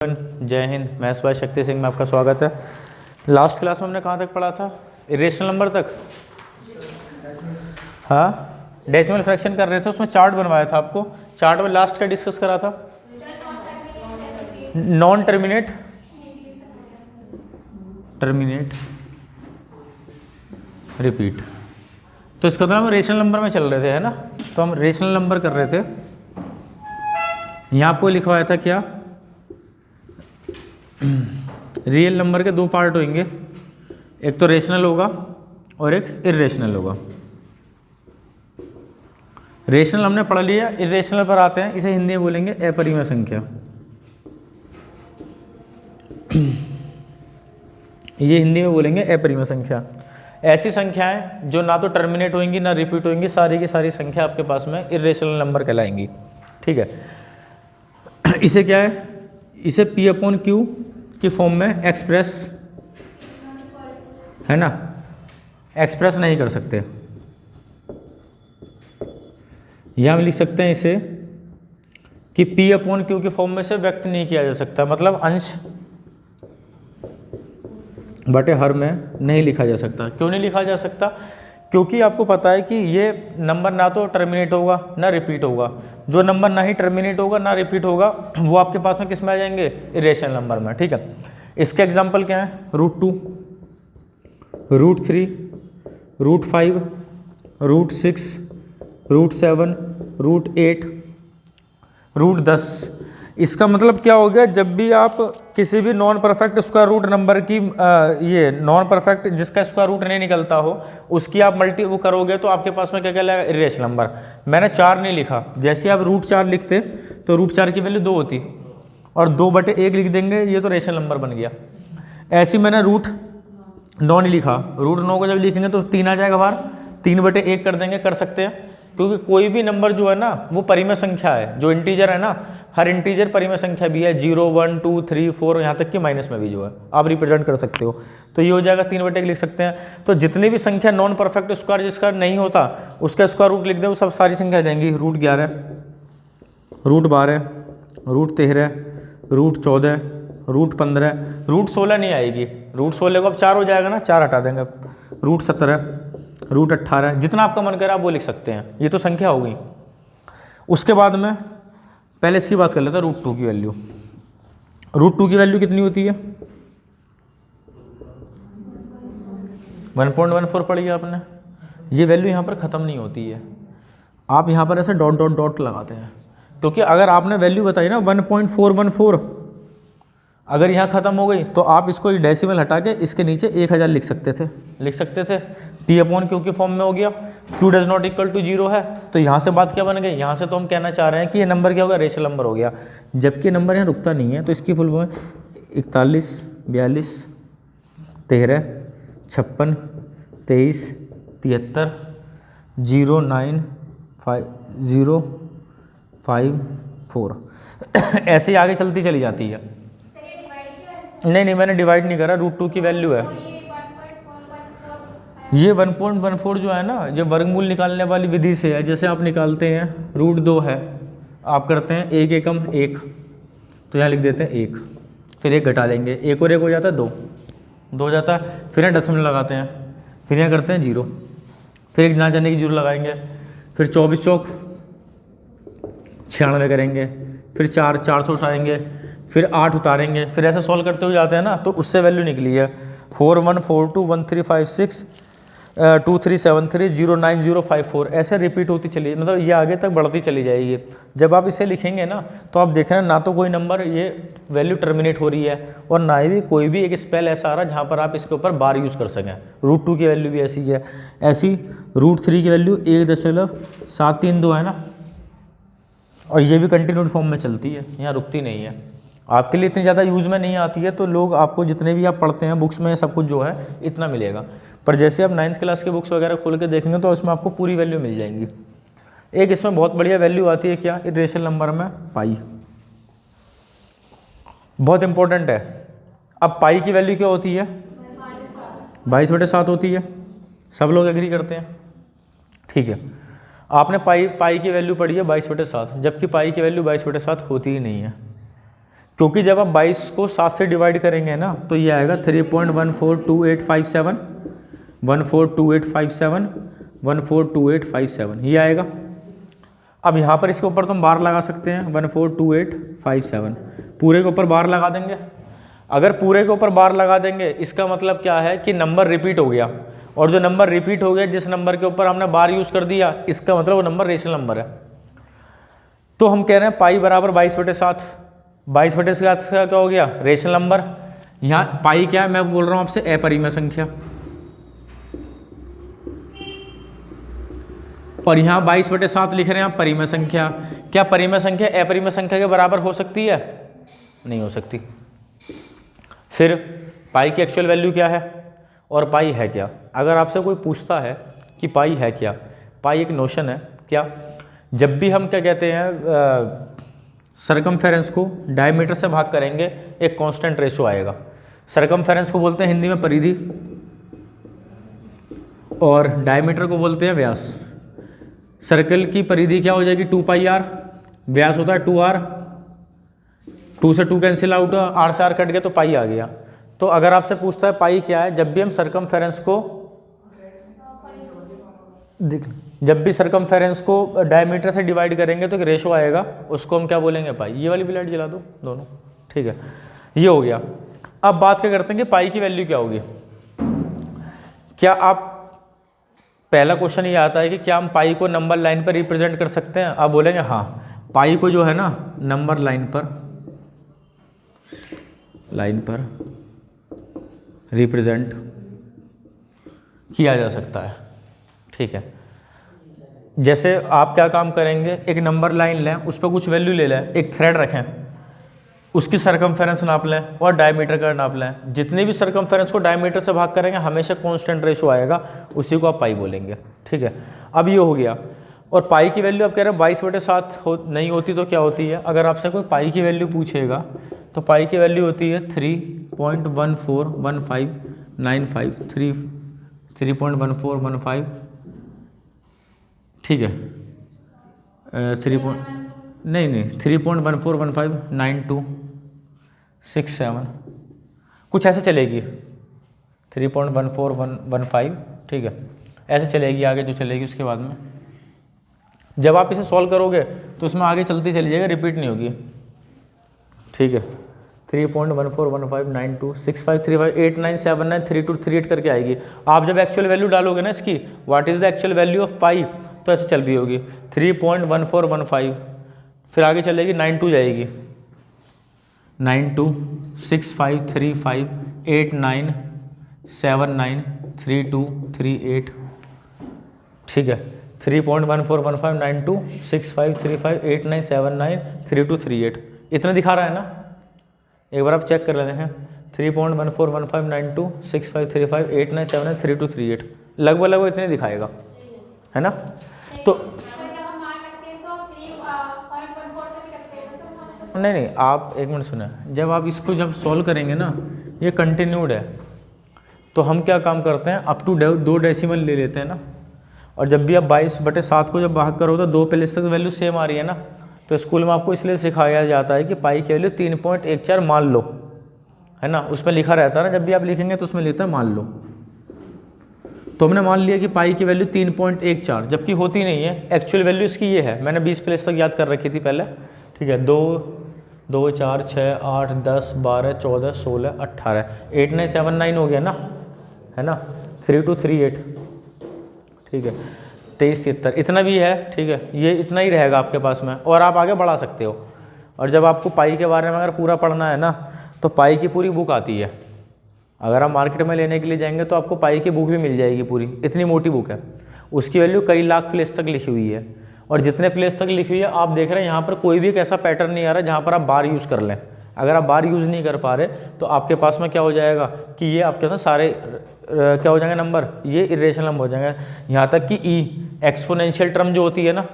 जय Hind. Maths by Shakti Singh में आपका स्वागत है। लास्ट क्लास में हमने कहाँ तक पढ़ा था? इरेशनल नंबर तक। हाँ, डेसिमल फ्रैक्शन कर रहे थे, उसमें चार्ट बनवाया था आपको। चार्ट में लास्ट का डिस्कस करा था नॉन टर्मिनेट रिपीट। तो इसका मतलब हम रेशनल नंबर में चल रहे थे, है ना। तो हम रेशनल नंबर कर रहे थे। यहाँ आपको लिखवाया था क्या? रियल नंबर के दो पार्ट होंगे, एक तो रेशनल होगा और एक इरेशनल होगा। रेशनल हमने पढ़ लिया, इरेशनल पर आते हैं। इसे हिंदी में बोलेंगे अपरिमेय संख्या। ये हिंदी में बोलेंगे अपरिमेय संख्या। ऐसी संख्याएं जो ना तो टर्मिनेट होंगी ना रिपीट होंगी, सारी की सारी संख्या आपके पास में इरेशनल नंबर कहलाएंगी। ठीक है। इसे क्या है? इसे P अपॉन Q की फॉर्म में एक्सप्रेस, है ना, एक्सप्रेस नहीं कर सकते। यह हम लिख सकते हैं इसे कि P अपॉन Q की फॉर्म में से व्यक्त नहीं किया जा सकता, मतलब अंश बटे हर में नहीं लिखा जा सकता। क्यों नहीं लिखा जा सकता? क्योंकि आपको पता है कि ये नंबर ना तो टर्मिनेट होगा ना रिपीट होगा। जो नंबर ना ही टर्मिनेट होगा ना रिपीट होगा वो आपके पास में किस में आ जाएंगे? इरेशनल नंबर में। ठीक है। इसके एग्जांपल क्या है? √2, √3, √5, √6, √7, √8, √10। इसका मतलब क्या हो गया? जब भी आप किसी भी non perfect square root number की ये नॉन परफेक्ट जिसका स्क्वायर रूट नहीं निकलता हो उसकी आप वो करोगे तो आपके पास में क्या कहलाएगा? Irrational number. मैंने 4 नहीं लिखा। जैसे आप √4 लिखते तो √4 की वैल्यू 2 होती और 2/1 लिख देंगे, ये तो रेशनल नंबर बन गया। ऐसे मैंने √9 नहीं लिखा। √9 को जब लिखेंगे तो 3 आ जाएगा बाहर, 3/1 कर देंगे, कर सकते हैं। क्योंकि कोई भी नंबर जो है ना वो परिमेय संख्या है। जो इंटीजर है ना, हर इंटीजर परिमेय संख्या भी है। 0, 1, 2, 3, 4 यहाँ तक कि माइनस में भी जो है आप रिप्रेजेंट कर सकते हो। तो ये हो जाएगा 3/1 लिख सकते हैं। तो जितनी भी संख्या नॉन परफेक्ट स्क्वायर जिसका नहीं होता उसका स्क्वायर रूट लिख दे, वो सब सारी संख्या आ जाएंगी। √11, √12, √13, √14, √15, √16 नहीं आएगी। √16 को अब 4 हो जाएगा ना, 4 हटा देंगे। √17, √18, जितना आपका मन करे आप वो लिख सकते हैं। ये तो संख्या हो गई। उसके बाद में पहले इसकी बात कर लेते हैं, √2 की वैल्यू। √2 की वैल्यू कितनी होती है? 1.14 पढ़ी आपने। ये वैल्यू यहाँ पर ख़त्म नहीं होती है। आप यहाँ पर ऐसे डॉट डॉट डॉट लगाते हैं, क्योंकि अगर आपने वैल्यू बताई ना 1.414, अगर यहाँ ख़त्म हो गई तो आप इसको डेसिमल हटा के इसके नीचे 1000 लिख सकते थे। P अपॉन Q की फॉर्म में हो गया। Q does not equal to 0 है, तो यहाँ से बात क्या बन गई? यहाँ से तो हम कहना चाह रहे हैं कि ये नंबर क्या होगा? रेशनल नंबर हो गया। जबकि नंबर यहाँ रुकता नहीं है, तो इसकी फुल फॉर्म है 41, 42, 13, 56, 23, 73, 09504 ऐसे ही आगे चलती चली जाती है। नहीं, मैंने डिवाइड नहीं करा। √2 की वैल्यू है ये 1.14 जो है ना, ये वर्गमूल निकालने वाली विधि से है। जैसे आप निकालते हैं √2 है, आप करते हैं 1 एकम 1, तो यहाँ लिख देते हैं 1, फिर 1 घटा लेंगे, 1 और 1 हो जाता है 2 हो जाता है। फिर यहाँ दशमलव लगाते हैं, फिर यहाँ करते हैं 0, फिर 1 ना जाने की 0 लगाएंगे, फिर 24 चौक 96 करेंगे, फिर 400 उठाएंगे, फिर 8 उतारेंगे, फिर ऐसे सॉल्व करते हुए जाते हैं ना, तो उससे वैल्यू निकली है 41421356 2373 09054। ऐसे रिपीट होती चली, मतलब ये आगे तक बढ़ती चली जाएगी। जब आप इसे लिखेंगे ना तो आप देख रहे हैं ना तो कोई नंबर ये वैल्यू टर्मिनेट हो रही है और ना ही कोई भी एक स्पेल ऐसा आ रहा है जहाँ पर आप इसके ऊपर बार यूज़ कर सकें। √2 की वैल्यू भी ऐसी है। ऐसी √3 की वैल्यू 1.732 है ना, और ये भी कंटिन्यूड फॉर्म में चलती है, यहाँ रुकती नहीं है। आपके लिए इतनी ज़्यादा यूज़ में नहीं आती है, तो लोग आपको जितने भी आप पढ़ते हैं बुक्स में सब कुछ जो है इतना मिलेगा। पर जैसे आप 9th क्लास की बुक्स वगैरह खोल के देखेंगे तो उसमें आपको पूरी वैल्यू मिल जाएंगी। एक इसमें बहुत बढ़िया वैल्यू आती है क्या? इरेशनल नंबर में पाई, बहुत इंपॉर्टेंट है। अब पाई की वैल्यू क्या होती है? 22/7 होती है। सब लोग एग्री करते हैं? ठीक है। आपने पाई की वैल्यू पढ़ी है 22/7, जबकि पाई की वैल्यू 22/7 होती ही नहीं है। क्योंकि जब आप 22 को 7 से डिवाइड करेंगे ना तो ये आएगा 3.142857, 142857, 142857 ये आएगा। अब यहाँ पर इसके ऊपर तुम बार लगा सकते हैं 142857, पूरे के ऊपर बार लगा देंगे। अगर पूरे के ऊपर बार लगा देंगे इसका मतलब क्या है कि नंबर रिपीट हो गया, और जो नंबर रिपीट हो गया जिस नंबर के ऊपर हमने बार यूज़ कर दिया इसका मतलब वो नंबर रेशनल नंबर है। तो हम कह रहे हैं पाई बराबर 22/7, 22/7 का क्या हो गया, रेशनल नंबर। यहाँ पाई क्या है, मैं बोल रहा हूँ आपसे अपरिमेय संख्या, और यहाँ 22/7 लिख रहे हैं आप परिमेय संख्या। क्या परिमेय संख्या अपरिमेय संख्या के बराबर हो सकती है? नहीं हो सकती। फिर पाई की एक्चुअल वैल्यू क्या है और पाई है क्या? अगर आपसे कोई पूछता है कि पाई है क्या, पाई एक नोशन है क्या, जब भी हम क्या कहते हैं सरकमफेरेंस को डायमीटर से भाग करेंगे एक कांस्टेंट रेशो आएगा। सरकमफेरेंस को बोलते हैं हिंदी में परिधि, और डायमीटर को बोलते हैं व्यास। सर्कल की परिधि क्या हो जाएगी 2πr, व्यास होता है 2r, 2 से 2 कैंसिल आउट, r से r कट गया तो पाई आ गया। तो अगर आपसे पूछता है पाई क्या है, जब भी हम सरकमफेरेंस को जब भी सरकमफेरेंस को डायमीटर से डिवाइड करेंगे तो एक रेशो आएगा, उसको हम क्या बोलेंगे पाई। ये वाली भी लाइट जला दो दोनों, ठीक है, ये हो गया। अब बात क्या करते हैं कि पाई की वैल्यू क्या होगी। क्या आप पहला क्वेश्चन ये आता है कि क्या हम पाई को नंबर लाइन पर रिप्रेजेंट कर सकते हैं? आप बोलेंगे हाँ, पाई को जो है ना नंबर लाइन पर रिप्रेजेंट किया जा सकता है, ठीक है। जैसे आप क्या काम करेंगे, एक नंबर लाइन लें, उस पर कुछ वैल्यू ले लें, एक थ्रेड रखें, उसकी सरकमफेरेंस नाप लें और डायमीटर का नाप लें। जितनी भी सरकमफेरेंस को डायमीटर से भाग करेंगे हमेशा कांस्टेंट रेशो आएगा, उसी को आप पाई बोलेंगे, ठीक है। अब ये हो गया। और पाई की वैल्यू आप कह रहे हैं 22/7 नहीं होती तो क्या होती है? अगर आपसे कोई पाई की वैल्यू पूछेगा तो पाई की वैल्यू होती है 3.141595, 3.1415, ठीक है, 3.14159267 कुछ ऐसे चलेगी, 3.1415, ठीक है, ऐसे चलेगी। आगे जो चलेगी उसके बाद में जब आप इसे सॉल्व करोगे तो उसमें आगे चलती चली जाएगी, रिपीट नहीं होगी, ठीक है। 3.141592653538979323 करके आएगी। आप जब एक्चुअल वैल्यू डालोगे ना इसकी, what is the actual value of pi, तो ऐसे चल रही होगी 3.1415, फिर आगे चलेगी 92 जाएगी, 92653589793238, ठीक है। 3.141592653589793238 इतना दिखा रहा है ना, एक बार आप चेक कर लेते हैं। 3.141592653589793238 लगभग इतने दिखाएगा, है ना। तो नहीं, आप एक मिनट सुने, जब आप इसको सॉल्व करेंगे ना, ये कंटिन्यूड है, तो हम क्या काम करते हैं, अप टू 2 डेसिमल ले लेते हैं ना। और जब भी आप 22/7 को जब भाग करो तो 2 प्लेस तक वैल्यू सेम आ रही है ना, तो स्कूल में आपको इसलिए सिखाया जाता है कि पाई की वैल्यू 3.14 मान लो, है ना। उसमें लिखा रहता है ना, जब भी आप लिखेंगे तो उसमें लिखता है मान लो। तो हमने मान लिया कि पाई की वैल्यू 3.14, जबकि होती नहीं है। एक्चुअल वैल्यू इसकी ये है, मैंने 20 प्लेस तक याद कर रखी थी पहले, ठीक है। 2, 2, 4, 6, 8, 10, 12, 14, 16, 18, 8979 हो गया ना, है ना। 3238, ठीक है, 2373 इतना भी है, ठीक है। ये इतना ही रहेगा आपके पास में, और आप आगे बढ़ा सकते हो। और जब आपको पाई के बारे में अगर पूरा पढ़ना है ना, तो पाई की पूरी बुक आती है। अगर आप मार्केट में लेने के लिए जाएंगे तो आपको पाई की बुक भी मिल जाएगी पूरी, इतनी मोटी बुक है। उसकी वैल्यू कई लाख प्लेस तक लिखी हुई है, और जितने प्लेस तक लिखी हुई है आप देख रहे हैं यहाँ पर कोई भी एक ऐसा पैटर्न नहीं आ रहा जहाँ पर आप बार यूज़ कर लें। अगर आप बार यूज़ नहीं कर पा रहे तो आपके पास में क्या हो जाएगा कि ये आपके साथ सारे क्या हो जाएंगे नंबर, ये इरेशनल नंबर हो जाएंगे। यहाँ तक कि एक्सपोनेंशियल टर्म जो होती है ना,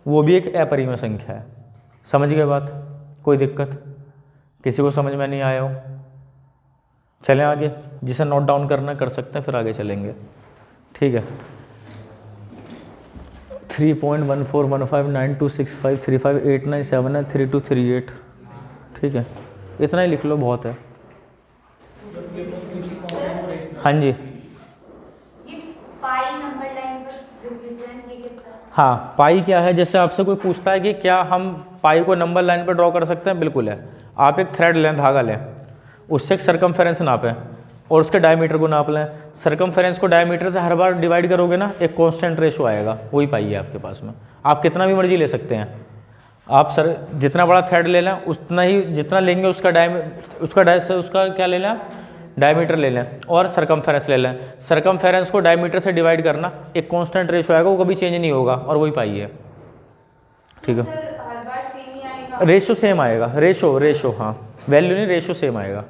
वो भी एक अपरिमेय संख्या है। समझ गए बात? कोई दिक्कत किसी को समझ में नहीं आया हो? चलें आगे, जिसे नोट डाउन करना कर सकते हैं, फिर आगे चलेंगे, ठीक है। 3.141592653589793238, ठीक है। इतना ही लिख लो, बहुत है। हाँ जी, ये पाई नंबर लाइन पर रिप्रेजेंट ये कितना है? हाँ पाई क्या है, जैसे आपसे कोई पूछता है कि क्या हम पाई को नंबर लाइन पर ड्रॉ कर सकते हैं, बिल्कुल है। आप एक थ्रेड लें, धागा लें, उससे एक सर्कमफेरेंस नापें और उसके डायमीटर को नाप लें। सर्कमफेरेंस को डायमीटर से हर बार डिवाइड करोगे ना, एक कांस्टेंट रेशो आएगा, वही पाई है आपके पास में। आप कितना भी मर्जी ले सकते हैं, आप सर जितना बड़ा थ्रेड ले लें उतना ही, जितना लेंगे उसका क्या ले लें, डायमीटर ले लें और सर्कमफेरेंस ले लें। सर्कमफेरेंस को डायमीटर से डिवाइड करना, एक कांस्टेंट रेशो आएगा, वो कभी चेंज नहीं होगा और वही पाई है। ठीक है, सर हर बार सेम ही आएगा? रेशो सेम आएगा, रेशो हाँ, वैल्यू नहीं, रेशो सेम आएगा।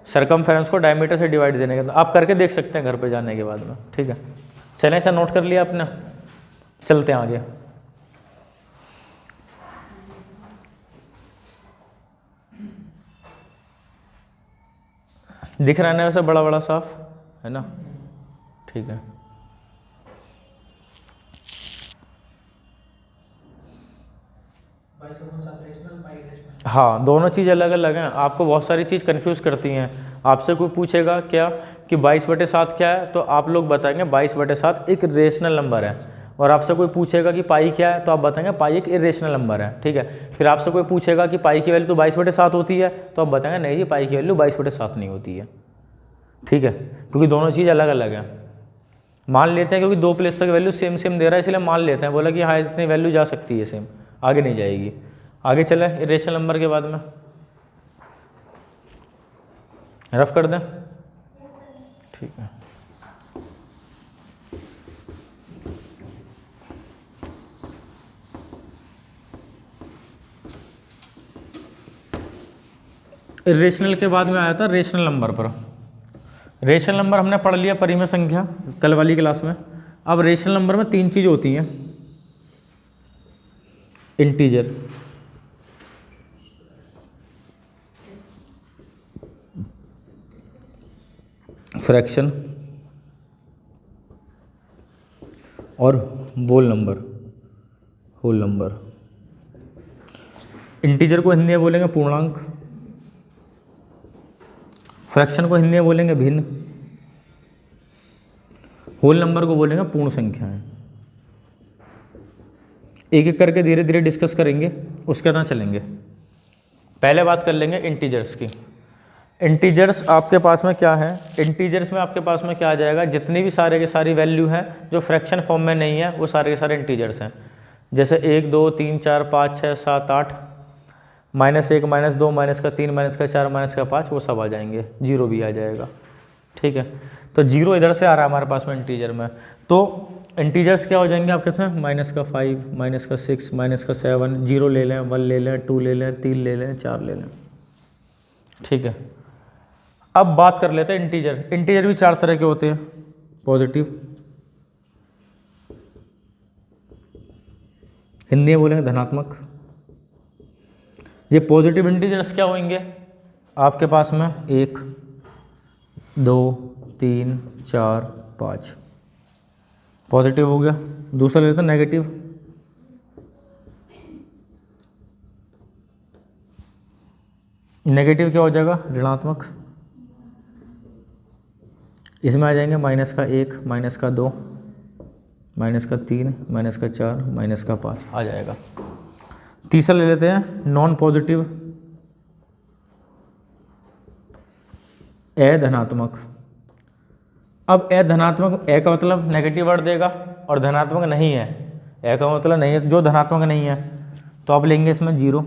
सर्कमफेरेंस को डायमीटर से डिवाइड देने के, आप करके देख सकते हैं घर पे जाने के बाद में। ठीक है, चलें, ऐसा नोट कर लिया आपने, चलते हैं आगे। दिख रहा है ना वैसे, बड़ा बड़ा साफ है ना? ठीक है, हाँ दोनों चीज़ अलग अलग हैं। आपको बहुत सारी चीज़ कंफ्यूज करती हैं। आपसे कोई पूछेगा क्या कि 22/7 क्या है, तो आप लोग बताएंगे 22/7 एक रेशनल नंबर है। और आपसे कोई पूछेगा कि पाई क्या है, तो आप बताएंगे पाई एक इरेशनल नंबर है। ठीक है, फिर आपसे कोई पूछेगा कि पाई की वैल्यू तो 22/7 होती है, तो आप बताएंगे नहीं जी, पाई की वैल्यू 22/7 नहीं होती है। ठीक है, क्योंकि दोनों चीज़ अलग अलग है। मान लेते हैं क्योंकि 2 प्लेस तक वैल्यू सेम सेम दे रहा है, इसलिए मान लेते हैं, बोला कि हाँ इतनी वैल्यू जा सकती है सेम, आगे नहीं जाएगी। आगे चले इरेशनल नंबर के बाद में, रफ कर दें। ठीक है, इरेशनल के बाद में आया था रेशनल नंबर पर। रेशनल नंबर हमने पढ़ लिया परिमेय संख्या कल वाली क्लास में। अब रेशनल नंबर में 3 चीज़ होती हैं, इंटीजर, फ्रैक्शन और होल नंबर। इंटीजर को हिंदी में बोलेंगे पूर्णांक, फ्रैक्शन को हिंदी में बोलेंगे भिन्न, होल नंबर को बोलेंगे पूर्ण संख्याएं। एक एक करके धीरे धीरे डिस्कस करेंगे, उसके तरह चलेंगे। पहले बात कर लेंगे इंटीजर्स की। इंटीजर्स आपके पास में क्या है, इंटीजर्स में आपके पास में क्या आ जाएगा, जितनी भी सारे के सारी वैल्यू हैं जो फ्रैक्शन फॉर्म में नहीं है, वो सारे के सारे इंटीजर्स हैं। जैसे 1 2 3 4 5 6 7 8, -1 -2 -3 -4 -5, वो सब आ जाएंगे, 0 भी आ जाएगा। ठीक है, तो 0 इधर से आ रहा है हमारे पास में इंटीजर में, तो इंटीजर्स क्या हो जाएंगे आपके साथ, -5 -6 -7, 0 ले लें, 1 ले लें, 2 ले लें, 3 ले लें, 4 ले लें। ठीक है, अब बात कर लेते हैं इंटीजर। इंटीजर भी 4 तरह के होते हैं, पॉजिटिव, हिंदी में बोलेंगे धनात्मक। ये पॉजिटिव इंटीजर्स क्या होंगे आपके पास में, 1 2 3 4 5, पॉजिटिव हो गया। दूसरा लेते हैं नेगेटिव, नेगेटिव क्या हो जाएगा, ऋणात्मक। इसमें आ जाएंगे -1 -2 -3 -4 -5 आ जाएगा। तीसरा ले लेते हैं नॉन पॉजिटिव, अधनात्मक। अब अधनात्मक, ए का मतलब नेगेटिव वर्ड देगा और धनात्मक नहीं है, ए का मतलब नहीं है, जो धनात्मक नहीं है तो आप लेंगे इसमें 0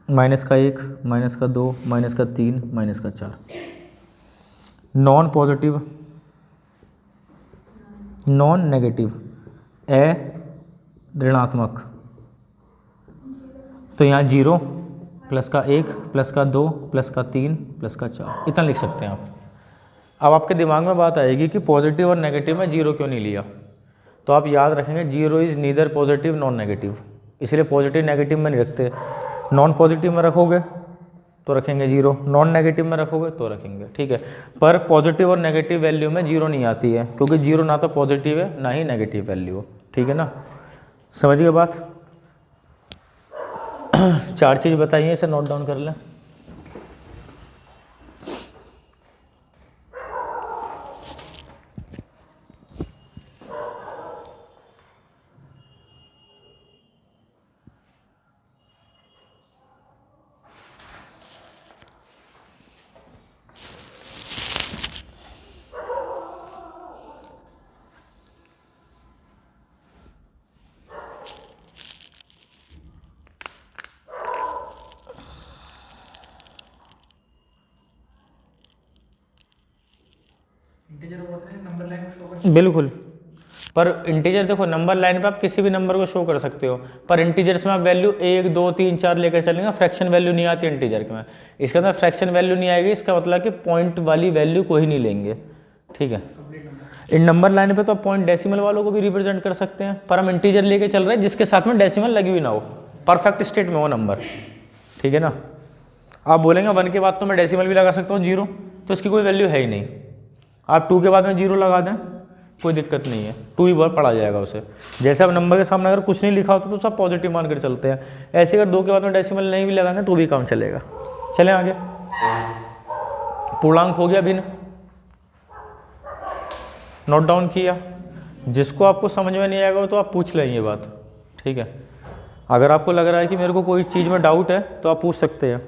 -1 -2 -3 -4। नॉन पॉजिटिव, नॉन नेगेटिव, ऋणात्मक, तो यहाँ 0 +1 +2 +3 +4 इतना लिख सकते हैं आप। अब आपके दिमाग में बात आएगी कि पॉजिटिव और नेगेटिव में 0 क्यों नहीं लिया, तो आप याद रखेंगे 0 is neither positive non negative, इसलिए पॉजिटिव नेगेटिव में नहीं रखते। नॉन पॉजिटिव में रखोगे तो रखेंगे 0, नॉन नेगेटिव में रखोगे तो रखेंगे। ठीक है, पर पॉजिटिव और नेगेटिव वैल्यू में 0 नहीं आती है, क्योंकि 0 ना तो पॉजिटिव है ना ही नेगेटिव वैल्यू हो। ठीक है ना, समझ गए बात। 4 चीज़ बताइए, इसे नोट डाउन कर लें। बिल्कुल, पर इंटीजर देखो नंबर लाइन पे आप किसी भी नंबर को शो कर सकते हो, पर इंटीजर्स में आप वैल्यू 1 2 3 4 लेकर चलेंगे, फ्रैक्शन वैल्यू नहीं आती इंटीजर के में। इसके अंदर फ्रैक्शन वैल्यू नहीं आएगी, इसका मतलब कि पॉइंट वाली वैल्यू को ही नहीं लेंगे, ठीक है। इन नंबर लाइन पे तो आप पॉइंट डेसिमल वालों को भी रिप्रेजेंट कर सकते हैं, पर हम इंटीजर लेके चल रहे हैं जिसके साथ में डेसिमल लगी हुई ना हो, परफेक्ट स्टेट में हो नंबर, ठीक है ना। आप बोलेंगे 1 के बाद तो मैं डेसिमल भी लगा सकता हूँ 0, तो इसकी कोई वैल्यू है ही नहीं। आप 2 के बाद में 0 लगा दें, कोई दिक्कत नहीं है, 2 ही बार पढ़ा जाएगा उसे। जैसे अब नंबर के सामने अगर कुछ नहीं लिखा होता तो सब पॉजिटिव मान कर चलते हैं, ऐसे अगर 2 के बाद में डेसिमल नहीं भी लगाएंगे तो भी काम चलेगा। चलें आगे। पूर्णांक हो गया भिन्न, नोट डाउन किया। जिसको आपको समझ में नहीं आएगा तो आप पूछ लें ये बात, ठीक है। अगर आपको लग रहा है कि मेरे को कोई चीज़ में डाउट है तो आप पूछ सकते हैं।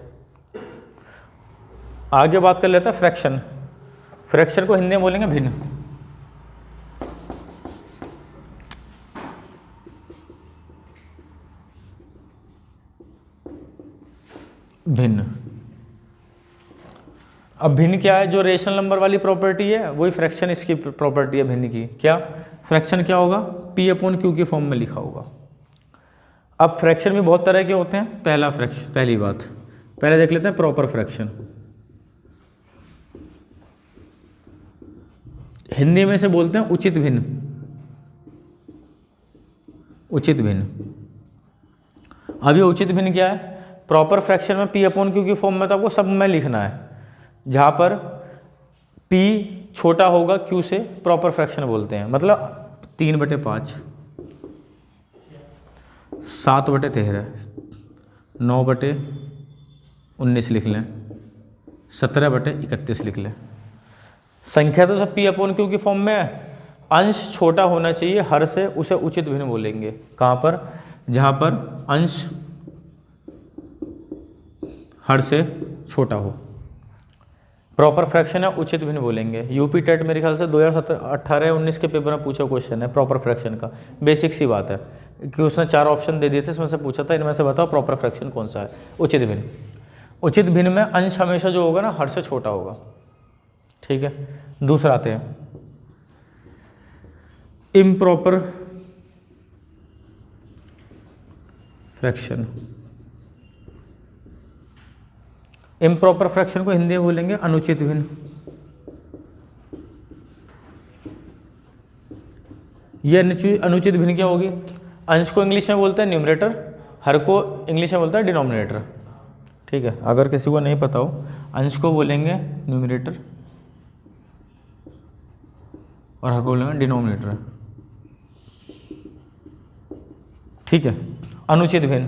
आगे बात कर लेते हैं फ्रैक्शन। फ्रैक्शन को हिंदी में बोलेंगे भिन्न। भिन्न, अब भिन्न क्या है? जो रेशनल नंबर वाली प्रॉपर्टी है वही फ्रैक्शन इसकी प्रॉपर्टी है भिन्न की। क्या फ्रैक्शन क्या होगा? P/Q की फॉर्म में लिखा होगा। अब फ्रैक्शन भी बहुत तरह के होते हैं। पहली बात पहले देख लेते हैं प्रॉपर फ्रैक्शन। हिंदी में से बोलते हैं उचित भिन्न। उचित भिन्न, अब ये उचित भिन्न क्या है? प्रॉपर फ्रैक्शन में P/Q की फॉर्म में तो आपको सब में लिखना है, जहाँ पर P छोटा होगा Q से, प्रॉपर फ्रैक्शन बोलते हैं। मतलब 3/5, 7/13, 9/19 लिख लें, 17/31 लिख लें। संख्या तो सब P/Q की फॉर्म में है, अंश छोटा होना चाहिए हर से, उसे उचित भिन्न बोलेंगे। कहाँ पर? जहाँ पर अंश हर से छोटा हो, प्रॉपर फ्रैक्शन है, उचित भिन्न बोलेंगे। यूपी टेट मेरे ख्याल से 2018-19 के पेपर में पूछा क्वेश्चन है प्रॉपर फ्रैक्शन का। बेसिक सी बात है कि उसने 4 ऑप्शन दे दिए थे, इसमें से पूछा था इनमें से बताओ प्रॉपर फ्रैक्शन कौन सा है? उचित भिन्न। उचित भिन्न में अंश हमेशा जो होगा ना हर से छोटा होगा, ठीक है। दूसरा आते हैं इम्प्रॉपर फ्रैक्शन। इम्प्रॉपर फ्रैक्शन को हिंदी में बोलेंगे अनुचित भिन्न। ये अनुचित भिन्न क्या होगी? अंश को इंग्लिश में बोलते हैं न्यूमरेटर, हर को इंग्लिश में बोलता है डिनोमिनेटर, ठीक है। अगर किसी को नहीं पता हो, अंश को बोलेंगे न्यूमरेटर और हर को बोलेंगे डिनोमिनेटर, ठीक है। अनुचित भिन्न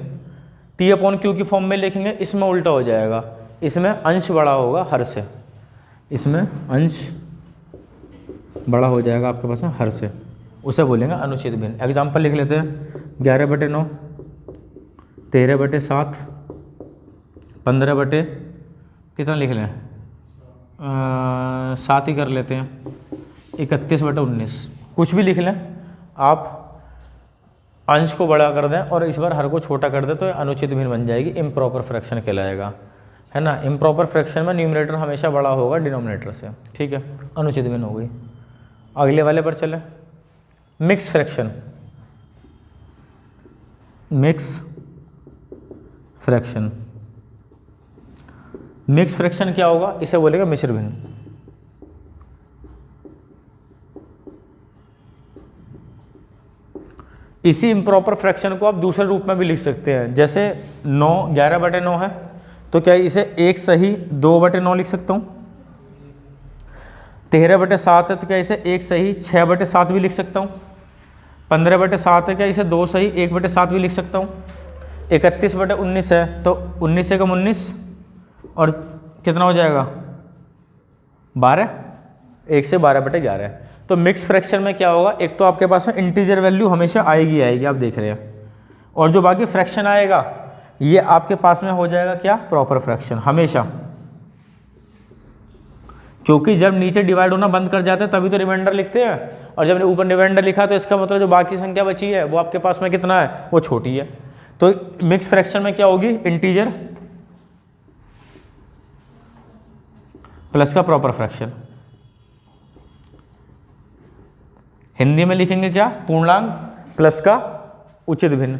P/Q की फॉर्म में लिखेंगे, इसमें उल्टा हो जाएगा, इसमें अंश बड़ा होगा हर से, इसमें अंश बड़ा हो जाएगा आपके पास में हर से, उसे बोलेंगे अनुचित भिन्न। एग्जाम्पल लिख लेते हैं 11/9, 13/7, 15 कितना लिख लें? 7 ही कर लेते हैं, 31/19, कुछ भी लिख लें आप। अंश को बड़ा कर दें और इस बार हर को छोटा कर दें तो अनुचित भिन्न बन जाएगी, इम्प्रॉपर फ्रैक्शन कहलाएगा, है ना। इम्प्रॉपर फ्रैक्शन में न्यूमरेटर हमेशा बड़ा होगा डिनोमिनेटर से, ठीक है। अनुचित भिन्न हो गई। अगले वाले पर चले, mix fraction. Mix fraction, mix fraction क्या होगा? इसे बोलेगा मिश्र भिन्न। इसी इम्प्रॉपर फ्रैक्शन को आप दूसरे रूप में भी लिख सकते हैं। जैसे 11/9 है तो क्या इसे 1 सही 2/9 लिख सकता हूँ? 13/7 है तो क्या इसे 1 सही 6/7 भी लिख सकता हूँ? 15/7 है क्या इसे 2 सही 1/7 भी लिख सकता हूँ? 31/19 है, तो 19 से कम 19 और कितना हो जाएगा 12, 1 से 12/11 है। तो मिक्स फ्रैक्शन में क्या होगा, एक तो आपके पास में इंटीजर वैल्यू हमेशा आएगी, आप देख रहे हैं, और जो बाकी फ्रैक्शन आएगा ये आपके पास में हो जाएगा क्या, प्रॉपर फ्रैक्शन हमेशा, क्योंकि जब नीचे डिवाइड होना बंद कर जाते हैं तभी तो रिमाइंडर लिखते हैं, और जब ऊपर रिमाइंडर लिखा तो इसका मतलब जो बाकी संख्या बची है वो आपके पास में कितना है, वो छोटी है। तो मिक्स फ्रैक्शन में क्या होगी, इंटीजर प्लस का प्रॉपर फ्रैक्शन। हिंदी में लिखेंगे क्या, पूर्णांक प्लस का उचित भिन्न।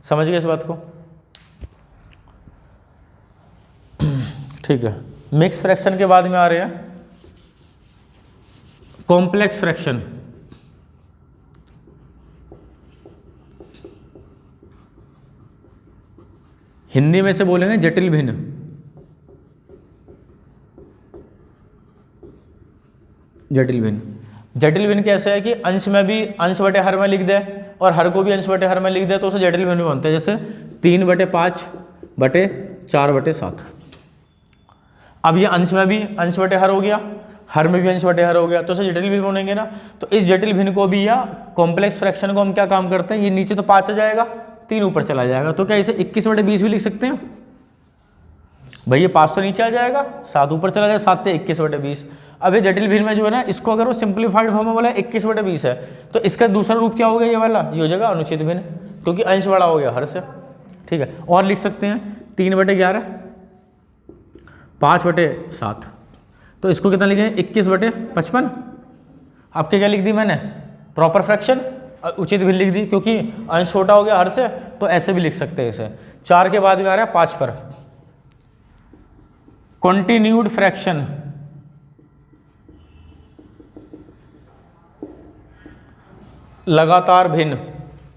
समझ गए इस बात को, ठीक है। मिक्स फ्रैक्शन के बाद में आ रहे हैं कॉम्प्लेक्स फ्रैक्शन। हिंदी में से बोलेंगे जटिल भिन्न। जटिल भिन्न कैसे है कि अंश में भी अंश बटे हर में लिख दे और हर को भी अंश बटे हर में लिख दे तो उसे जटिल भिन्न बनते हैं। जैसे 3/5/4/7। अब ये अंश में भी अंश बटे हर हो गया, हर में भी अंश बटे हर हो गया, तो उसे जटिल भिन्न बनेंगे ना। तो इस जटिल भिन्न को भी या कॉम्प्लेक्स फ्रैक्शन को हम क्या काम करते हैं, ये नीचे तो 5 आ जाएगा, 3 ऊपर चला जाएगा, तो क्या इसे 21/20 भी लिख सकते हैं भाई। ये 5 तो नीचे आ जाएगा, 7 ऊपर चला जाएगा, 7 से 21/20। अब ये जटिल भिन्न में जो है ना, इसको अगर वो सिंप्लीफाइड फॉर्म में बोला 21/20 है, तो इसका दूसरा रूप क्या हो गया, ये वाला, ये हो जाएगा अनुचित भिन्न, क्योंकि अंश बड़ा हो गया हर से, ठीक है। और लिख सकते हैं 3/11, 5/7, तो इसको कितना लिखेंगे 21/55। आपके क्या लिख दी मैंने, प्रॉपर फ्रैक्शन, उचित भिन्न लिख दी, क्योंकि अंश छोटा हो गया हर से, तो ऐसे भी लिख सकते हैं इसे। 4 के बाद में आ रहा है 5 पर, कॉन्टिन्यूड फ्रैक्शन। लगातार भिन्न।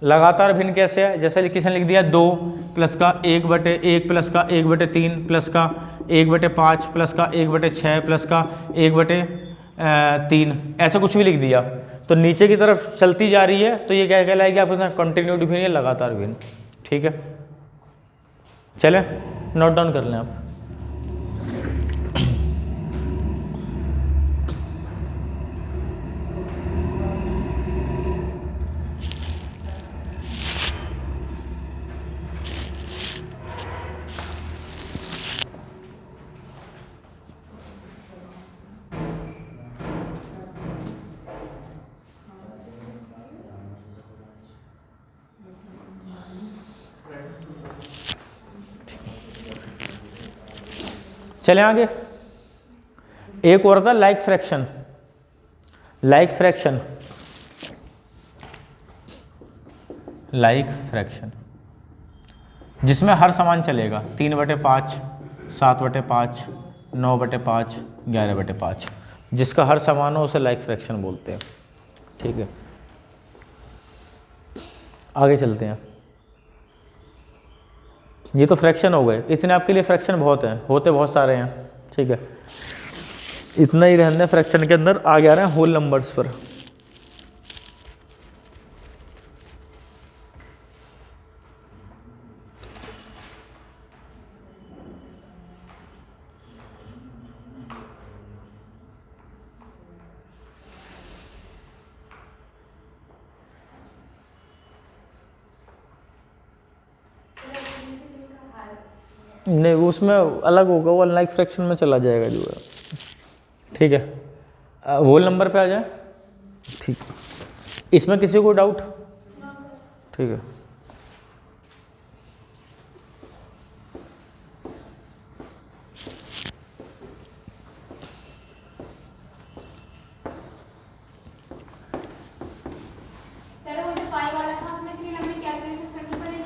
लगातार भिन्न कैसे है, जैसे किसने लिख दिया 2 प्लस का 1/1 प्लस का 1/3 प्लस का 1/5 प्लस का 1/6 प्लस का 1/3, ऐसा कुछ भी लिख दिया, तो नीचे की तरफ चलती जा रही है, तो ये क्या कहलाएगी आपके कंटिन्यूड भिन्न या लगातार भिन्न, ठीक है। चले नोट डाउन कर लें आप। चलें आगे। एक और था like fraction. Like fraction, like fraction जिसमें हर समान चलेगा, 3/5, 7/5, 9/5, 11/5, जिसका हर समान हो उसे लाइक फ्रैक्शन बोलते हैं, ठीक है। आगे चलते हैं। ये तो फ्रैक्शन हो गए, इतने आपके लिए फ्रैक्शन बहुत हैं, होते बहुत सारे हैं, ठीक है। इतना ही रहने फ्रैक्शन के अंदर। आगे आ रहे हैं होल नंबर्स पर। नहीं, उसमें अलग होगा, वो अनलाइक फ्रैक्शन में चला जाएगा जो है, ठीक है। होल नंबर पे आ जाए, ठीक। इसमें किसी को डाउट, ठीक है।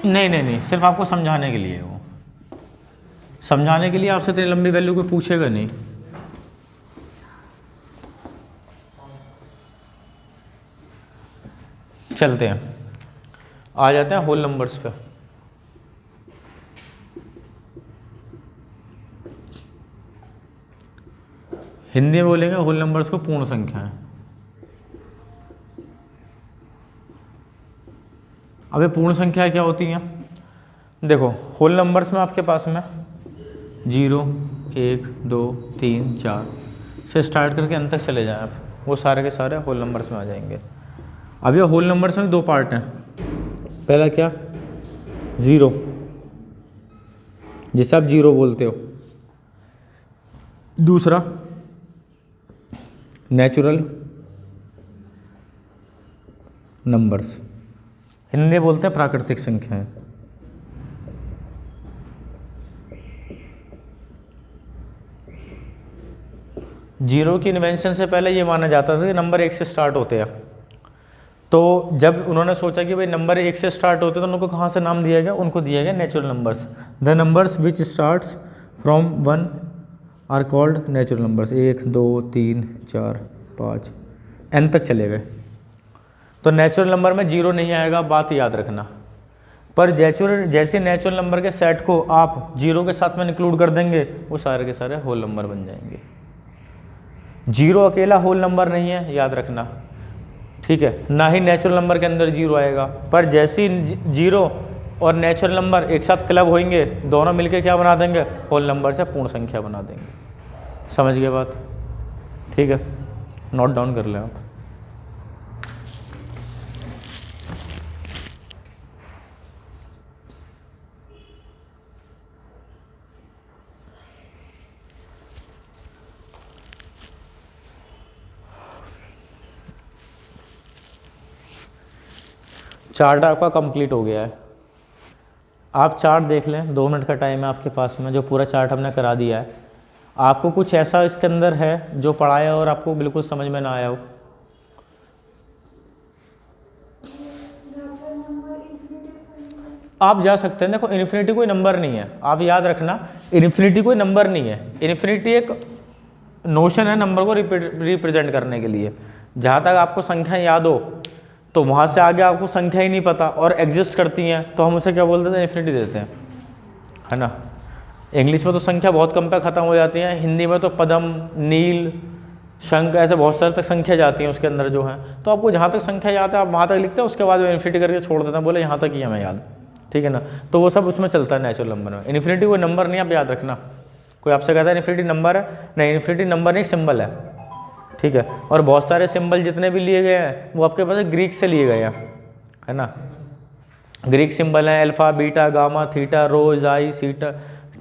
नहीं, सिर्फ आपको समझाने के लिए, वो समझाने के लिए आपसे इतनी लंबी वैल्यू कोई पूछेगा नहीं। चलते हैं, आ जाते हैं होल नंबर्स पे। हिंदी में बोलेंगे होल नंबर्स को पूर्ण संख्याएं। अब ये पूर्ण संख्या क्या होती हैं, देखो होल नंबर्स में आपके पास में 0 1 2 3 4 से स्टार्ट करके अंत तक चले जाएं आप, वो सारे के सारे होल नंबर्स में आ जाएंगे। अब ये होल नंबर्स में 2 पार्ट हैं। पहला क्या, 0 जिसे आप 0 बोलते हो। दूसरा नेचुरल नंबर्स, हिंदी में बोलते हैं प्राकृतिक संख्याएं। जीरो की इन्वेंशन से पहले ये माना जाता था कि नंबर 1 से स्टार्ट होते हैं। तो जब उन्होंने सोचा कि भाई नंबर 1 से स्टार्ट होते हैं तो उनको कहाँ से नाम दिया गया, उनको दिया गया natural numbers. The numbers which starts from 1 are called natural numbers. 1 2 3 4 5 n तक चले गए। तो नेचुरल नंबर में 0 नहीं आएगा, बात याद रखना। पर जैसे नेचुरल नंबर के सेट को आप 0 के साथ में इंक्लूड कर देंगे, वो सारे के सारे होल नंबर बन जाएंगे। 0 अकेला होल नंबर नहीं है, याद रखना, ठीक है। ना ही नेचुरल नंबर के अंदर 0 आएगा, पर जैसे ही 0 और नेचुरल नंबर एक साथ क्लब होंगे, दोनों मिलके क्या बना देंगे, होल नंबर से पूर्ण संख्या बना देंगे। समझ गए बात, ठीक है। नोट डाउन कर लें आप। चार्ट आपका कंप्लीट हो गया है। आप चार्ट देख लें, 2 मिनट का टाइम है आपके पास में, जो पूरा चार्ट हमने करा दिया है। आपको कुछ ऐसा इसके अंदर है जो पढ़ाया और आपको बिल्कुल समझ में ना आया हो? आप जा सकते हैं। देखो इन्फिनिटी कोई नंबर नहीं है, आप याद रखना, इन्फिनिटी कोई नंबर नहीं है। इन्फिनिटी एक नोशन है नंबर को रिप्रेजेंट करने के लिए। जहाँ तक आपको संख्या याद हो, तो वहाँ से आगे आपको संख्या ही नहीं पता और एग्जिस्ट करती हैं, तो हम उसे क्या बोल देते हैं, इन्फिनिटी देते हैं, है ना। इंग्लिश में तो संख्या बहुत कम पे ख़त्म हो जाती है, हिंदी में तो पदम, नील, शंख, ऐसे बहुत सारे तक संख्या जाती हैं उसके अंदर जो है। तो आपको जहाँ तक संख्या याद है आप वहाँ तक लिखते हैं, उसके बाद वो इन्फिनिटी करके छोड़ देते हैं, बोले यहाँ तक ही हमें याद, ठीक है ना। तो वो सब उसमें चलता है नेचुरल नंबर में। इन्फिनिटी कोई नंबर नहीं, आप याद रखना। कोई आपसे कहता है इन्फिनिटी नंबर है, नहीं, इन्फिनिटी नंबर नहीं, सिंबल है, ठीक है। और बहुत सारे सिंबल जितने भी लिए गए हैं वो आपके पास ग्रीक से लिए गए हैं, है ना। ग्रीक सिंबल हैं अल्फा, बीटा, गामा, थीटा, रो, जाई, सीटा,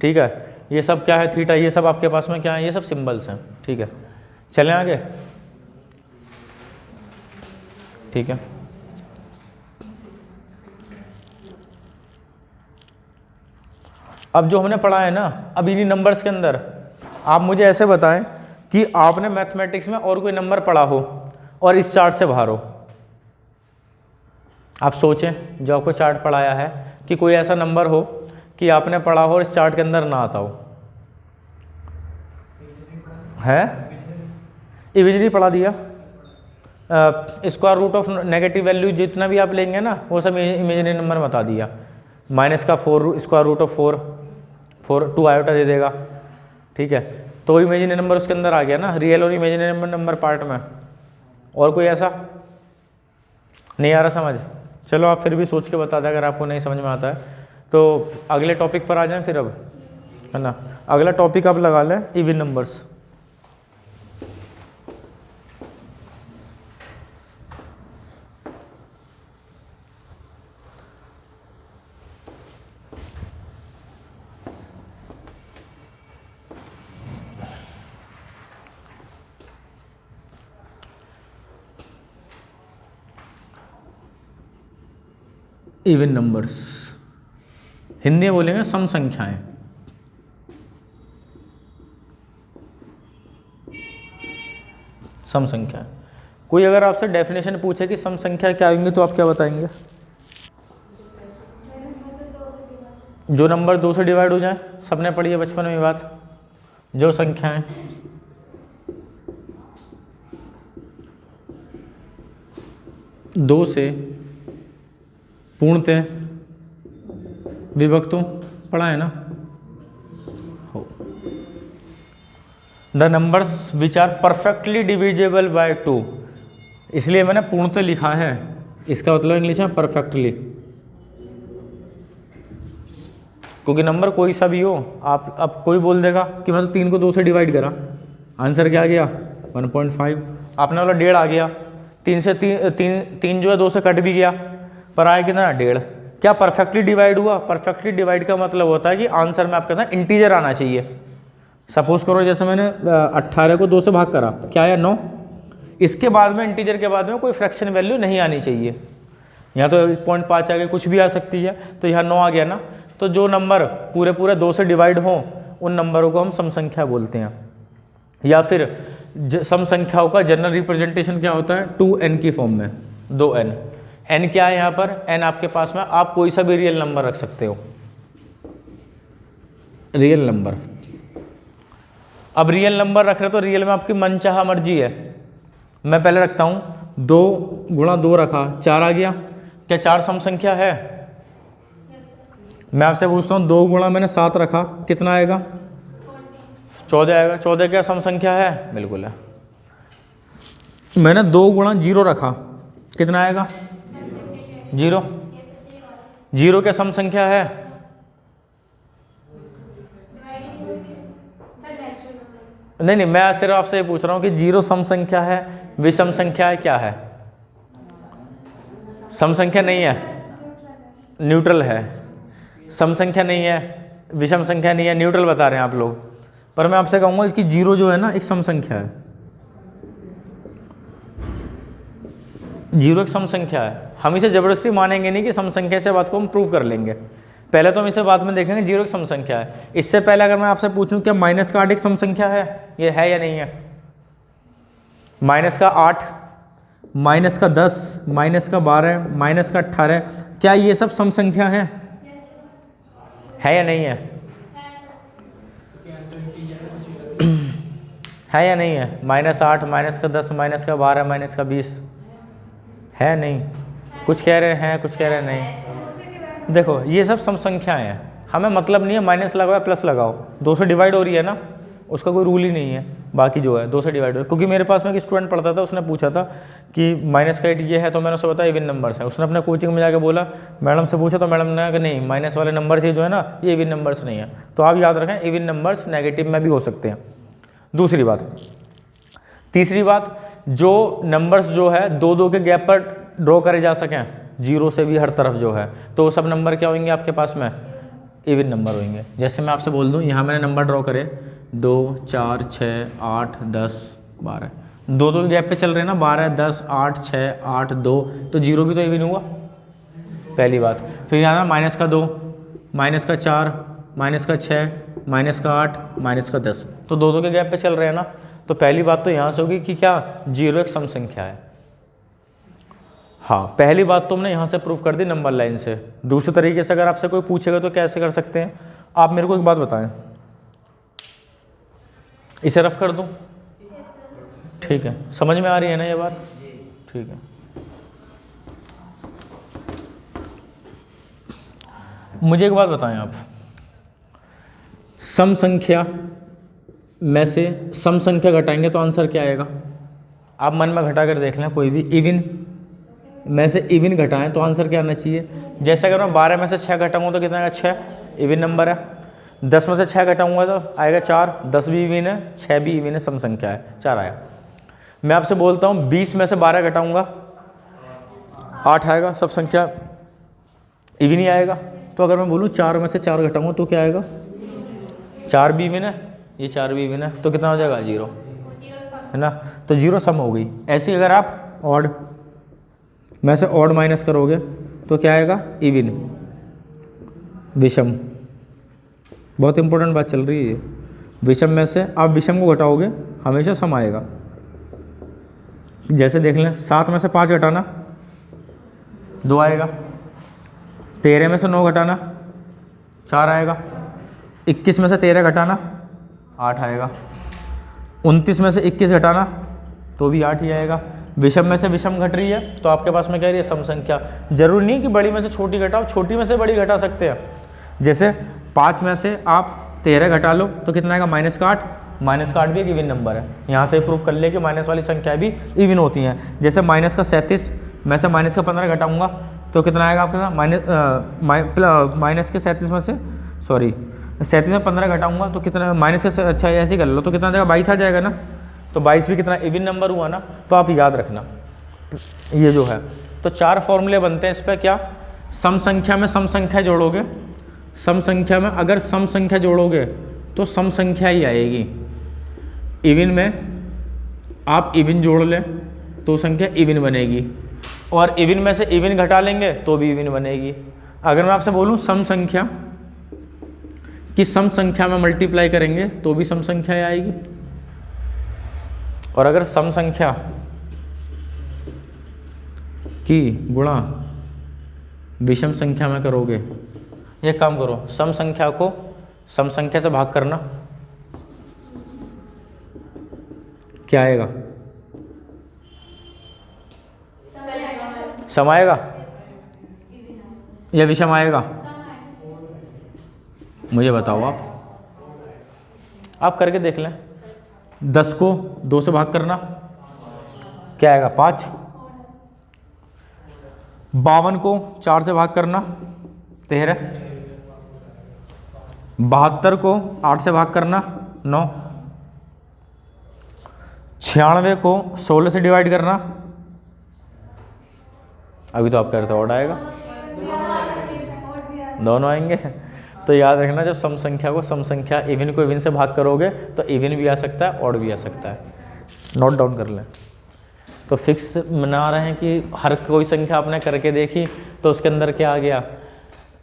ठीक है। ये सब क्या है, थीटा, ये सब आपके पास में क्या है, ये सब सिंबल्स हैं, ठीक है। चलें आगे, ठीक है। अब जो हमने पढ़ा है ना, अब इन्हीं नंबर्स के अंदर आप मुझे ऐसे बताएं कि आपने मैथमेटिक्स में और कोई नंबर पढ़ा हो और इस चार्ट से बाहर हो। आप सोचें, जो आपको चार्ट पढ़ाया है, कि कोई ऐसा नंबर हो कि आपने पढ़ा हो और इस चार्ट के अंदर ना आता हो। है इमेजिनरी पढ़ा दिया, square root of negative value जितना भी आप लेंगे ना, वो सब इमेजिनरी नंबर बता दिया। माइनस का 4 स्क्वायर रूट ऑफ 4 2 आयोटा दे देगा, ठीक है। तो इमेजिनरी नंबर उसके अंदर आ गया ना, रियल और इमेजिनरी नंबर पार्ट में। और कोई ऐसा नहीं आ रहा समझ? चलो आप फिर भी सोच के बता दें अगर आपको नहीं समझ में आता है तो। अगले टॉपिक पर आ जाएं फिर, अब है ना। अगला टॉपिक आप लगा लें even numbers. Even numbers Hindi में बोलेंगे सम संख्याएं। सम संख्या, कोई अगर आपसे डेफिनेशन पूछे कि सम संख्या क्या होंगी तो आप क्या बताएंगे? जो नंबर 2 से डिवाइड हो जाए। सबने पढ़ी है बचपन में बात, जो संख्याएं दो से पूर्णतः विभक्त हो, पढ़ा है ना। हो the numbers which are perfectly divisible by 2, इसलिए मैंने पूर्णतः लिखा है, इसका मतलब इंग्लिश में परफेक्टली। क्योंकि नंबर कोई सा भी हो, आप अब कोई बोल देगा कि मैं तो 3 को 2 से डिवाइड करा, आंसर क्या आ गया 1.5। आपने बोला 1.5 आ गया, 3 से 3 जो है 2 से कट भी गया, पर आया कितना 1.5। क्या परफेक्टली डिवाइड हुआ? परफेक्टली डिवाइड का मतलब होता है कि आंसर में आपके साथ इंटीजर आना चाहिए। सपोज करो जैसे मैंने 18 को 2 से भाग करा, क्या आया 9। इसके बाद में इंटीजर के बाद में कोई फ्रैक्शन वैल्यू नहीं आनी चाहिए। यहाँ तो 1.5 आ गया, कुछ भी आ सकती है, तो यहाँ 9 आ गया ना। तो जो नंबर पूरे 2 से डिवाइड हों उन नंबरों को हम सम संख्या बोलते हैं। या फिर सम संख्याओं का जनरल रिप्रेजेंटेशन क्या होता है? 2n की फॉर्म में, 2n। n क्या है यहाँ पर? n आपके पास में आप कोई सा भी रियल नंबर रख सकते हो, रियल नंबर। अब रियल नंबर रख रहे तो रियल में आपकी मनचाहा मर्जी है। मैं पहले रखता हूँ 2 गुणा 2 रखा, 4 आ गया। क्या 4 सम संख्या है? मैं आपसे पूछता हूँ 2 गुणा मैंने 7 रखा, कितना आएगा? 14 आएगा। 14 क्या सम संख्या है? बिल्कुल है। मैंने 2 गुणा 0 रखा, कितना आएगा? 0। 0 क्या सम संख्या है? नहीं, मैं सिर्फ आपसे ये पूछ रहा हूँ कि 0 सम संख्या है, विषम संख्या है, क्या है? सम संख्या नहीं है, न्यूट्रल है। सम संख्या नहीं है, विषम संख्या नहीं है, न्यूट्रल बता रहे हैं आप लोग। पर मैं आपसे कहूँगा इसकी 0 जो है ना एक सम संख्या है। 0 एक सम संख्या है। हम इसे ज़बरदस्ती मानेंगे नहीं कि सम संख्या से बात को हम प्रूव कर लेंगे। पहले तो हम इसे बाद में देखेंगे 0 एक सम संख्या है। इससे पहले अगर मैं आपसे पूछूं क्या माइनस का 8 एक सम संख्या है, ये है या नहीं है? माइनस का 8, माइनस का 10, माइनस का 12, माइनस का 18, क्या ये सब सम संख्या है या नहीं है? है या नहीं है? -8, माइनस का 10, माइनस का 12, माइनस का 20 है नहीं? कुछ कह रहे हैं, कुछ कह रहे नहीं। देखो ये सब सम संख्याएं हैं, हमें मतलब नहीं है माइनस लगाओ या प्लस लगाओ, 2 से डिवाइड हो रही है ना, उसका कोई रूल ही नहीं है। बाकी जो है 2 से डिवाइड हो, क्योंकि मेरे पास में एक स्टूडेंट पढ़ता था, उसने पूछा था कि माइनस का 8 ये है, तो मैंने उसको बताया इवन नंबर्स है। उसने अपने कोचिंग में जाके बोला, मैडम से पूछा तो मैडम ने कहा कि नहीं, माइनस वाले नंबर्स ये जो है ना ये इवन नंबर्स नहीं है। तो आप याद रखें इवन नंबर्स नेगेटिव में भी हो सकते हैं। दूसरी बात, तीसरी बात, जो नंबर्स जो है 2-2 के गैप पर ड्रॉ करे जा सकें, 0 से भी हर तरफ जो है, तो वो सब नंबर क्या होंगे आपके पास में? इवन नंबर होंगे। जैसे मैं आपसे बोल दूं, यहाँ मैंने नंबर ड्रॉ करे 2, 4, 6, 8, 10, 12, 2-2 के गैप पे चल रहे हैं ना, 12, 10, 8, 6, 8, 2, तो 0 भी तो इवन हुआ, पहली बात। फिर यहाँ माइनस का 2, माइनस का 4, माइनस का 6, माइनस का 8, माइनस का 10, तो 2-2 के गैप पे चल रहे हैं ना। तो पहली बात तो यहाँ से होगी कि क्या 0 एक सम संख्या है। हाँ, पहली बात तो हमने यहाँ से प्रूफ कर दी नंबर लाइन से। दूसरे तरीके से अगर आपसे कोई पूछेगा तो कैसे कर सकते हैं? आप मेरे को एक बात बताएं, इसे रफ कर दूं? ठीक है, समझ में आ रही है ना ये बात? ठीक है। मुझे एक बात बताएं आप, सम संख्या में से सम संख्या घटाएंगे तो आंसर क्या आएगा? आप मन में घटा कर देख लें, कोई भी इवन में से इवन घटाएं तो आंसर क्या आना चाहिए? जैसे अगर मैं 12 में से 6 घटाऊंगा तो कितना आएगा? 6, इवन नंबर है। 10 में से 6 घटाऊंगा तो आएगा 4, 10 भी इवन है, 6 भी इवन है, सम संख्या है, 4 आया। मैं आपसे बोलता हूँ 20 में से 12 घटाऊंगा 8 आएगा, सब संख्या इवन ही आएगा। तो अगर मैं बोलूँ 4 में से 4 घटाऊंगा तो क्या आएगा? 4 भी इवन है, ये 4 भी इवन है, तो कितना हो जाएगा? 0, है ना। तो 0 सम हो गई। ऐसे ही अगर आप ऑड में से ऑड माइनस करोगे तो क्या आएगा? इवन, विषम। बहुत इंपॉर्टेंट बात चल रही है। विषम में से आप विषम को घटाओगे हमेशा सम आएगा। जैसे देख लें, 7 में से 5 घटाना 2 आएगा, 13 में से 9 घटाना 4 आएगा, 21 में से 13 घटाना 8 आएगा, 29 में से 21 घटाना तो भी 8 ही आएगा। विषम में से विषम घट रही है तो आपके पास में कह रही है सम संख्या। जरूरी नहीं कि बड़ी में से छोटी घटाओ, छोटी में से बड़ी घटा सकते हैं। जैसे 5 में से आप 13 घटा लो तो कितना आएगा? माइनस का 8। माइनस का 8 भी एक इवन नंबर है। यहाँ से प्रूफ कर ले कि माइनस वाली संख्या भी इवन होती हैं। जैसे माइनस का 37 में से माइनस का 15 घटाऊंगा तो कितना आएगा आपके साथ? माइनस के 37 में से सॉरी 37 में 15 घटाऊंगा तो कितना माइनस का, अच्छा ऐसे ही कर लो तो कितना देगा 22 आ जाएगा ना। तो 22 भी कितना इवन नंबर हुआ ना, तो आप याद रखना ये जो है। तो 4 फॉर्मूले बनते हैं इस पर, क्या सम संख्या में सम संख्या जोड़ोगे, सम संख्या में अगर सम संख्या जोड़ोगे तो सम संख्या ही आएगी। इवन में आप इवन जोड़ लें तो संख्या इवन बनेगी, और इवन में से इवन घटा लेंगे तो भी इवन बनेगी। अगर मैं आपसे बोलूं सम संख्या कि सम संख्या में मल्टीप्लाई करेंगे तो भी सम संख्या ही आएगी, और अगर सम संख्या की गुणा विषम संख्या में करोगे, ये काम करो सम संख्या को सम संख्या से भाग करना, क्या आएगा सम आएगा या विषम आएगा, मुझे बताओ आप करके देख लें। 10 को 2 से भाग करना क्या आएगा 5, 52 को 4 से भाग करना 13, 72 को 8 से भाग करना 9, 96 को 16 से डिवाइड करना, अभी तो आप करते और आएगा, दोनों आएंगे। तो याद रखना जब सम संख्या को सम संख्या इवन को इवन से भाग करोगे तो इवन भी आ सकता है ऑड भी आ सकता है, नोट डाउन कर लें। तो फिक्स बना रहे हैं कि हर कोई संख्या आपने करके देखी तो उसके अंदर क्या आ गया,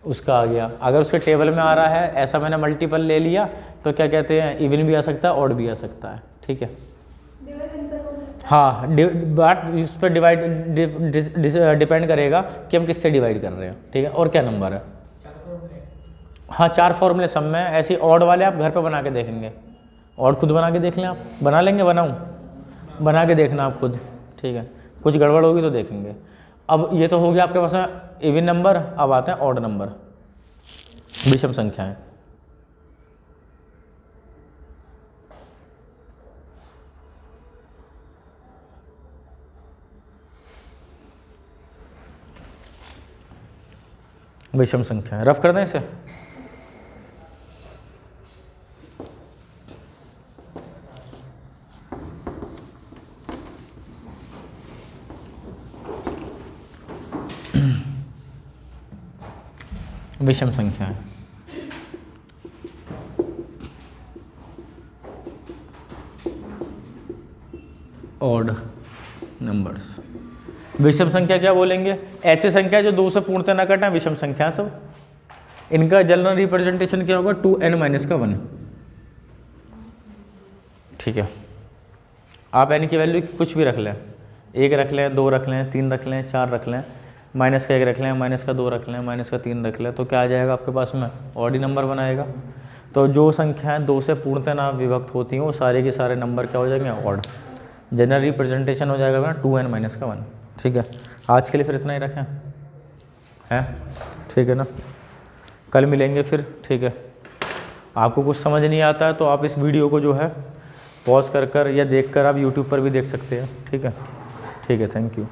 उसका आ गया। अगर उसके टेबल में आ रहा है ऐसा मैंने मल्टीपल ले लिया तो क्या कहते हैं इवन भी आ सकता है ऑड भी आ सकता है, ठीक है। हाँ, बट इस पर डिपेंड करेगा कि हम किससे डिवाइड कर रहे हैं, ठीक है। और क्या नंबर है, हाँ 4 फॉर्मूले सब में, ऐसे ऑड वाले आप घर पे बना के देखेंगे, ऑड खुद बना के देख लें आप, बना लेंगे, बनाऊँ बना के देखना आप खुद, ठीक है। कुछ गड़बड़ होगी तो देखेंगे। अब ये तो हो गया आपके पास इवन नंबर, अब आते हैं ऑड नंबर, विषम संख्याएं। विषम संख्या रफ कर दें इसे, विषम संख्या है। ऑड नंबर्स, विषम संख्या क्या बोलेंगे, ऐसी संख्या जो 2 से पूर्णतः न कटें, विषम संख्या सब। इनका जनरल रिप्रेजेंटेशन क्या होगा 2n-1, ठीक है। आप n की वैल्यू कुछ भी रख लें, 1 रख लें, 2 रख लें, 3 रख लें, 4 रख लें, माइनस का 1 रख लें, माइनस का 2 रख लें, माइनस का 3 रख लें, तो क्या आ जाएगा आपके पास में ऑड ही नंबर बनाएगा। तो जो संख्याएं 2 से पूर्णतः ना विभक्त होती हैं वो सारे के सारे नंबर क्या हो जाएंगे ऑड। जनरल रिप्रेजेंटेशन हो जाएगा ना 2n-1, ठीक है। आज के लिए फिर इतना ही रखें हैं, ठीक है ना। कल मिलेंगे फिर, ठीक है। आपको कुछ समझ नहीं आता है तो आप इस वीडियो को जो है पॉज कर या देख कर आप यूट्यूब पर भी देख सकते हैं, ठीक है। ठीक है, थैंक यू।